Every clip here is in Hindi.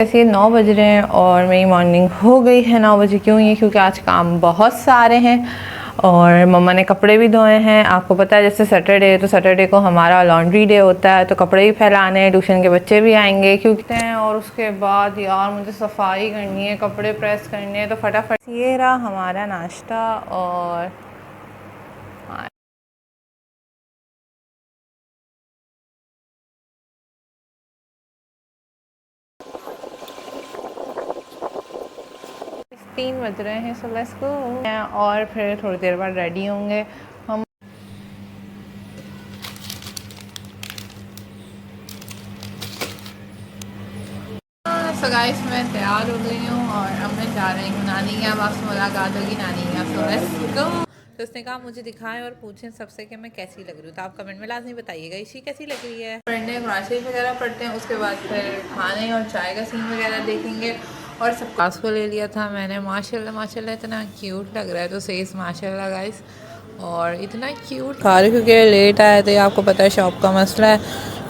ऐसे 9 बज रहे हैं और मेरी मॉर्निंग हो गई है 9 बजे। क्यों? ये क्योंकि आज काम बहुत सारे हैं और मम्मा ने कपड़े भी धोए हैं। आपको पता है जैसे सैटरडे तो सैटरडे को हमारा लॉन्ड्री डे होता है, तो कपड़े भी फैलाने हैं, ट्यूशन के बच्चे भी आएंगे क्योंकि हैं। और उसके बाद यार मुझे सफाई करनी है, कपड़े प्रेस करने हैं, तो फटाफट ये रहा हमारा नाश्ता। और तीन बज रहे हैं, सो लेट्स गो। और फिर थोड़ी देर बाद रेडी होंगे हम। सो गाइस मैं तैयार हो गई हूँ और अब मैं जा रही हूँ नानी के यहाँ। आपसे मुलाकात होगी नानी के यहाँ, सो लेट्स गो। तो उसने कहा मुझे दिखाएं और पूछें सबसे कि मैं कैसी लग रही हूँ, तो आप कमेंट में लाजमी बताइएगा इसी कैसी लग रही है। पढ़ने कुरान शरीफ वगैरह पढ़ते हैं, उसके बाद फिर खाने और चाय का सीन वगैरह देखेंगे। और सब क्लास को ले लिया था मैंने। माशाल्लाह माशाल्लाह इतना क्यूट लग रहा है, तो सेज माशाल्लाह गाइस। और इतना क्यूट खा रही क्योंकि लेट आए थे, आपको पता है शॉप का मसला है,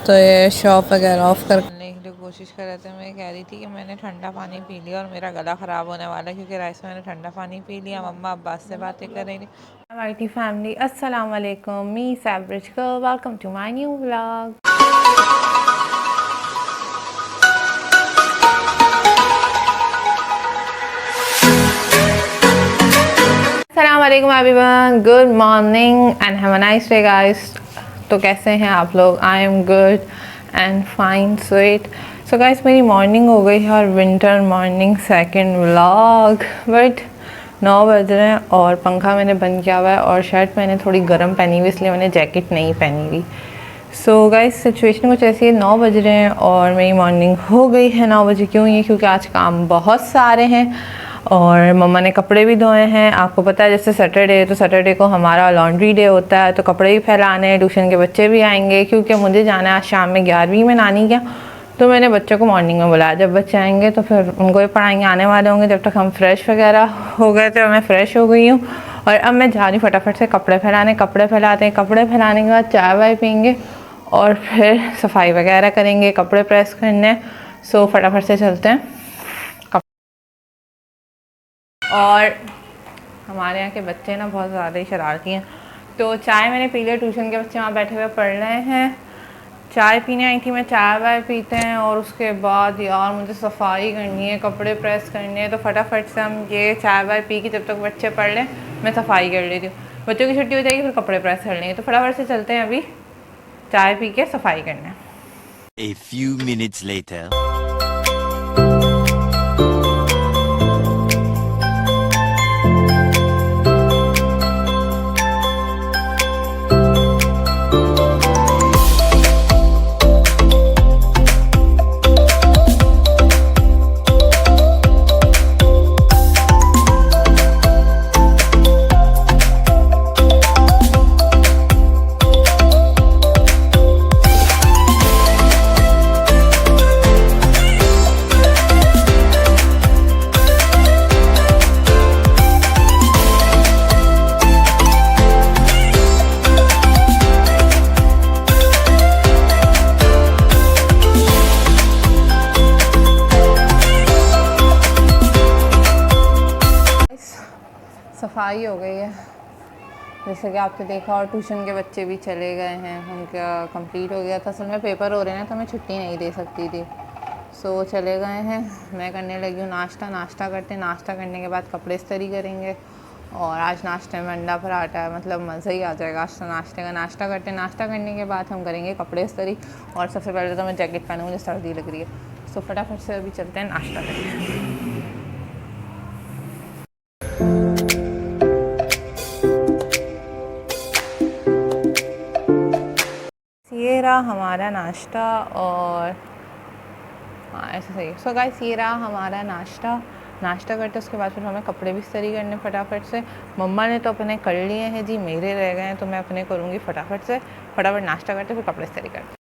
तो ये शॉप वगैरह ऑफ करने की कोशिश कर रहे थे। मैं कह रही थी कि मैंने ठंडा पानी पी लिया और मेरा गला ख़राब होने वाला है क्योंकि राइस में मैंने ठंडा पानी पी लिया। मम्मा अब्बास से बातें कर रही थी। वाइटी फैमिली अस्सलाम वालेकुम, मी सैब्रिज girl, welcome to my new vlog. अस्सलाम वालेकुम everyone, good morning and have a nice day guys. तो कैसे हैं आप लोग? I am good and fine sweet. So guys मेरी मॉर्निंग हो गई है और winter morning second vlog. But 9 बज रहे हैं और पंखा मैंने बंद किया हुआ है और शर्ट मैंने थोड़ी गर्म पहनी हुई, इसलिए मैंने जैकेट नहीं पहनी हुई। सो गाइस सिचुएशन कुछ ऐसी है, 9 बज रहे हैं और मेरी मॉर्निंग हो गई है 9 बजे। क्यों? ये क्योंकि आज काम बहुत सारे हैं और मम्मा ने कपड़े भी धोए हैं। आपको पता है जैसे सैटरडे तो सैटरडे को हमारा लॉन्ड्री डे होता है, तो कपड़े भी फैलाने हैं, ट्यूशन के बच्चे भी आएंगे क्योंकि मुझे जाना है आज शाम में 11वीं में नानी क्या। तो मैंने बच्चों को मॉर्निंग में बुलाया, जब बच्चे आएंगे तो फिर उनको भी पढ़ाएंगे, आने वाले होंगे। जब तक हम फ्रेश वगैरह हो गए थे, मैं फ़्रेश हो गई हूँ और अब मैं जा रही हूँ फटाफट से कपड़े फैलाने। कपड़े फैलाते हैं, कपड़े फैलाने के बाद चाय वाय पीएंगे और फिर सफाई वगैरह करेंगे, कपड़े प्रेस करने। सो फटाफट से चलते हैं। और हमारे यहाँ के बच्चे ना बहुत ज़्यादा ही शरारती हैं, तो चाय मैंने पी लिया। ट्यूशन के बच्चे वहाँ बैठे हुए पढ़ रहे हैं। चाय पीने आई थी मैं, चाय वाय पीते हैं और उसके बाद यार मुझे सफाई करनी है, कपड़े प्रेस करने हैं, तो फटाफट से हम ये चाय वाय पी के जब तक बच्चे पढ़ लें मैं सफाई कर लेती हूँ। बच्चों की छुट्टी हो जाएगी फिर कपड़े प्रेस कर लेंगे, तो फटाफट से चलते हैं अभी चाय पी के सफाई करने। A few minutes later. सफाई हो गई है जैसे कि आपने देखा, और ट्यूशन के बच्चे भी चले गए हैं, उनका कंप्लीट हो गया था। असल में पेपर हो रहे हैं तो मैं छुट्टी नहीं दे सकती थी, सो चले गए हैं। मैं करने लगी हूँ नाश्ता करने के बाद कपड़े इस्त्री करेंगे। और आज नाश्ते में अंडा पराठा है, मतलब मज़ा ही आ जाएगा आज तो नाश्ते का। नाश्ता करने के बाद हम करेंगे कपड़े इस्त्री। और सबसे पहले तो मैं जैकेट पहनूँ, मुझे सर्दी लग रही है। सो फटाफट से अभी चलते हैं नाश्ता करने। ये रहा हमारा नाश्ता और हाँ ऐसा सही है। सो गाइस ये रहा हमारा नाश्ता करते उसके बाद फिर हमें कपड़े भी इस्त्री करने फटाफट से। मम्मा ने तो अपने कर लिए हैं जी, मेरे रह गए हैं तो मैं अपने करूँगी फटाफट से। फटाफट नाश्ता करते फिर कपड़े इस्त्री करते।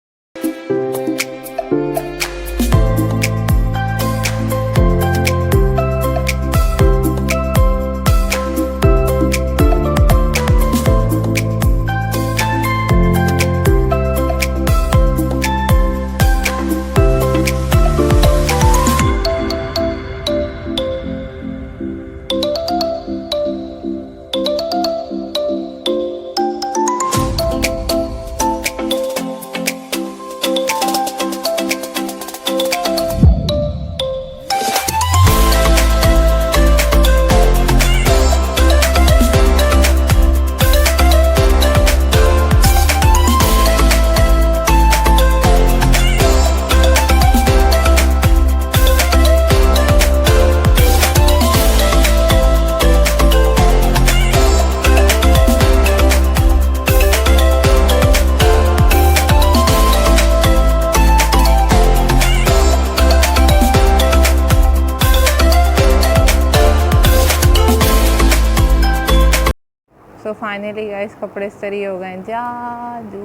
फाइनली गाइस कपड़े इस्त्री हो गए, जादू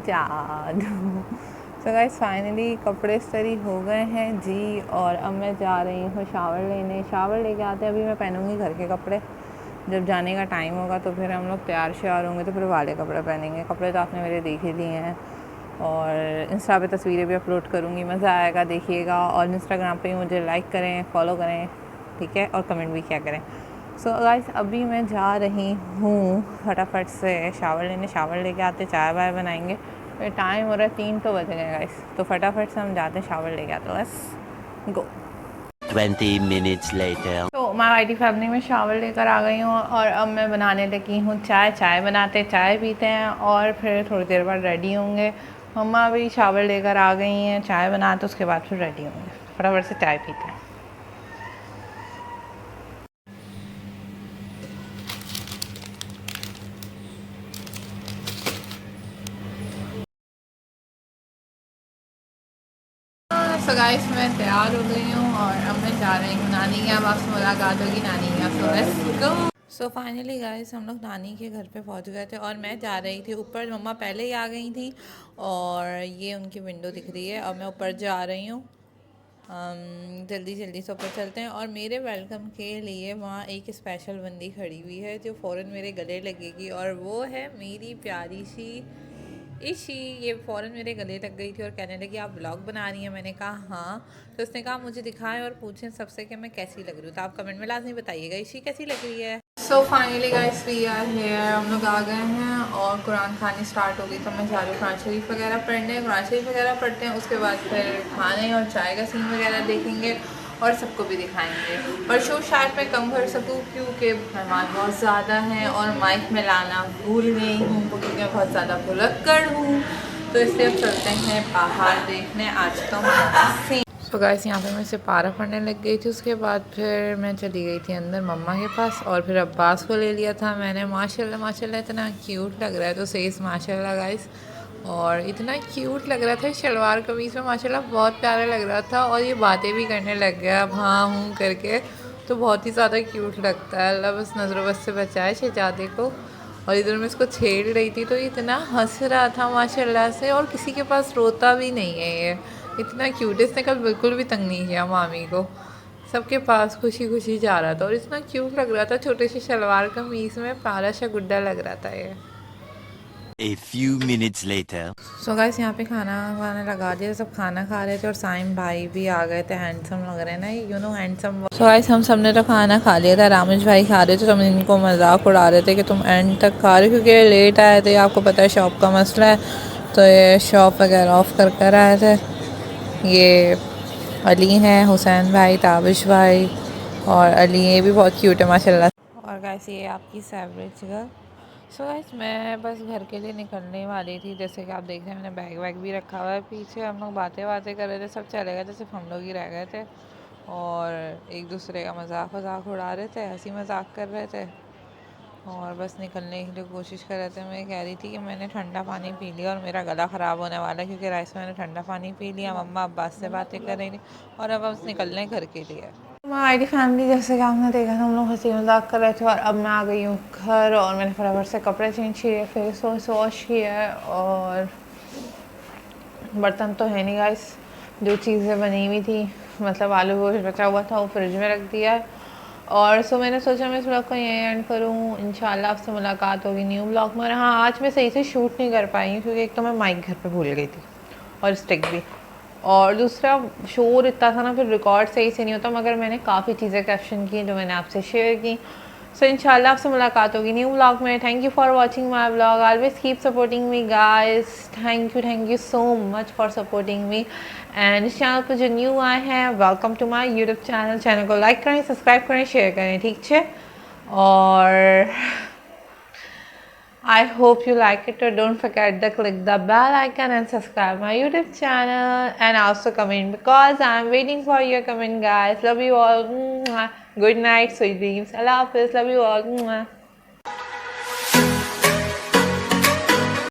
जादू। सो गाइस फाइनली कपड़े इस्त्री हो गए हैं जी, और अब मैं जा रही हूँ शावर लेने। शावर लेके आते अभी मैं पहनूंगी घर के कपड़े, जब जाने का टाइम होगा तो फिर हम लोग तैयार श्यार होंगे तो फिर वाले कपड़े पहनेंगे। कपड़े तो आपने मेरे देख ही लिए हैं, और इंस्टा पे तस्वीरें भी अपलोड करूँगी, मज़ा आएगा, देखिएगा। और इंस्टाग्राम पे मुझे लाइक करें, फॉलो करें, ठीक है, और कमेंट भी क्या करें। सो गाइस अभी मैं जा रही हूँ फटाफट से शावर लेने। शावर लेके आते चाय वाय बनाएंगे, फिर टाइम हो रहा है 3 तो बज गए गाइस, तो फटाफट से हम जाते हैं शावर लेके आते। बस गो। 20 minutes later. तो मैं वाइटी फैमिली में शावर लेकर आ गई हूँ, और अब मैं बनाने लगी हूँ चाय। चाय बनाते, चाय पीते हैं, और फिर थोड़ी देर बाद रेडी होंगे। मम्मा भी शावर लेकर आ गई हैं, चाय बनाते उसके बाद फिर रेडी होंगे। फटाफट से चाय पीते हैं। सो गाइस मैं तैयार हो गई हूँ, और अब मैं जा रही हूँ नानी के यहाँ। आपसे मुलाकात होगी नानी के यहाँ। So let's go. So finally guys हम लोग नानी के घर पे पहुँच गए थे, और मैं जा रही थी ऊपर। मम्मा पहले ही आ गई थी, और ये उनकी विंडो दिख रही है। अब मैं ऊपर जा रही हूँ। जल्दी जल्दी से ऊपर चलते हैं। और मेरे वेलकम के लिए वहाँ एक स्पेशल बंदी खड़ी हुई है जो फ़ौरन मेरे गले लगेगी, और वो है मेरी प्यारी सी इशी। ये फ़ौरन मेरे गले लग गई थी और कहने लगी आप ब्लॉग बना रही हैं। मैंने कहा हाँ। तो उसने कहा मुझे दिखाएं और पूछें सबसे कि मैं कैसी लग रही हूँ। तो आप कमेंट में लाजमी बताइएगा इशी कैसी लग रही है। So finally guys we are here, हम लोग आ गए हैं, और कुरान खानी स्टार्ट हो गई। तो मैं जा रही हूँ कुरान शरीफ वगैरह पढ़ने। कुरान शरीफ वगैरह पढ़ते हैं, उसके बाद फिर खाने और चाय का सीन वगैरह देखेंगे, और सबको भी दिखाएंगे। और शो शायद मैं कम कर सकूँ क्योंकि मेहमान बहुत ज़्यादा हैं, और माइक में लाना भूल गई हूँ क्योंकि मैं बहुत ज़्यादा भुलक्कड़ हूँ। तो इसलिए अब चलते हैं बाहर देखने। आज तो तो गाइस यहाँ पे मैं सिपारा पढ़ने लग गई थी। उसके बाद फिर मैं चली गई थी अंदर मम्मा के पास, और फिर अब्बास को ले लिया था मैंने। माशाल्लाह माशाल्लाह इतना क्यूट लग रहा है, तो सेज माशाल्लाह गाइस। और इतना क्यूट लग रहा था शलवार कमीज़ में, माशाल्लाह बहुत प्यारा लग रहा था। और ये बातें भी करने लग गया अब हाँ हूँ करके, तो बहुत ही ज़्यादा क्यूट लगता है। अल्लाह बस नज़रों बस से बचाए शहजादे को। और इधर मैं इसको छेड़ रही थी तो इतना हंस रहा था माशाल्लाह से, और किसी के पास रोता भी नहीं है। ये इतना क्यूट, इसने कल बिल्कुल भी तंग नहीं किया मामी को, सबके पास खुशी खुशी जा रहा था। और इतना क्यूट लग रहा था, छोटे से शलवार कमीज़ में प्यारा सा गुड्डा लग रहा था ये। A few minutes later. So guys यहाँ पे खाना वाना लगा दिया, सब खाना खा रहे थे, और साइम भाई भी आ गए थे। हैंडसम लग रहे हैं ना, you know handsome. So guys हम सब ने तो खाना खा लिया था, रामेश भाई खा रहे थे, तो हम इनको मजाक उड़ा रहे थे कि तुम एंड तक खा रहे हो क्योंकि लेट आए थे। आपको पता है शॉप का मसला है, तो ये शॉप वगैरह ऑफ कर कर आए थे। ये अली हैं, हुसैन भाई, ताबिश भाई, और अली ये भी बहुत क्यूट है माशाल्लाह। और गाइस ये आपकी सेवरेज गर्ल। सो गाइस मैं बस घर के लिए निकलने वाली थी, जैसे कि आप देख रहे हैं मैंने बैग वैग भी रखा हुआ है पीछे। हम लोग बातें कर रहे थे, सब चले गए थे, सिर्फ हम लोग ही रह गए थे, और एक दूसरे का मजाक वजाक उड़ा रहे थे, हंसी मजाक कर रहे थे, और बस निकलने के लिए कोशिश कर रहे थे। मैं कह रही थी कि मैंने ठंडा पानी पी लिया और मेरा गला ख़राब होने वाला है क्योंकि राइस में मैंने ठंडा पानी पी लिया। मम्मा अब्बास से बातें कर रही थी, और अब बस निकलने घर के लिए। हमारी फैमिली जैसे कि आपने देखा था, हम लोग हंसी मजाक कर रहे थे, और अब मैं आ गई हूँ घर, और मैंने फटाफट से कपड़े चेंज किए, फेस वॉश किया, और बर्तन तो है नहीं गाइस। जो चीज़ें बनी हुई थी, मतलब आलू गोश्त बचा हुआ था, वो फ्रिज में रख दिया है। और सो मैंने सोचा मैं इस ब्लॉग को यहीं एंड करूँ। इंशाल्लाह आपसे मुलाकात होगी न्यू ब्लॉग में। हाँ आज मैं सही से शूट नहीं कर पाई हूँ क्योंकि एक तो मैं माइक घर पे भूल गई थी, और स्टिक भी, और दूसरा शोर इतना था ना, फिर रिकॉर्ड सही से नहीं होता। मगर मैंने काफ़ी चीज़ें कैप्शन की जो मैंने आपसे शेयर की। सो इंशाल्लाह आपसे मुलाकात होगी न्यू व्लॉग में। Thank you for watching my vlog, always keep supporting me guys. Thank you so much for supporting me. And इस चैनल पर जो न्यू आए हैं, welcome to my YouTube channel. Channel को लाइक करें, सब्सक्राइब करें, शेयर करें, ठीक है। और I hope you like it, or don't forget to click the bell icon and subscribe my YouTube channel, and also comment because I'm waiting for your comment guys. Love you all. Good night, sweet dreams. Allah Hafiz. Love you all.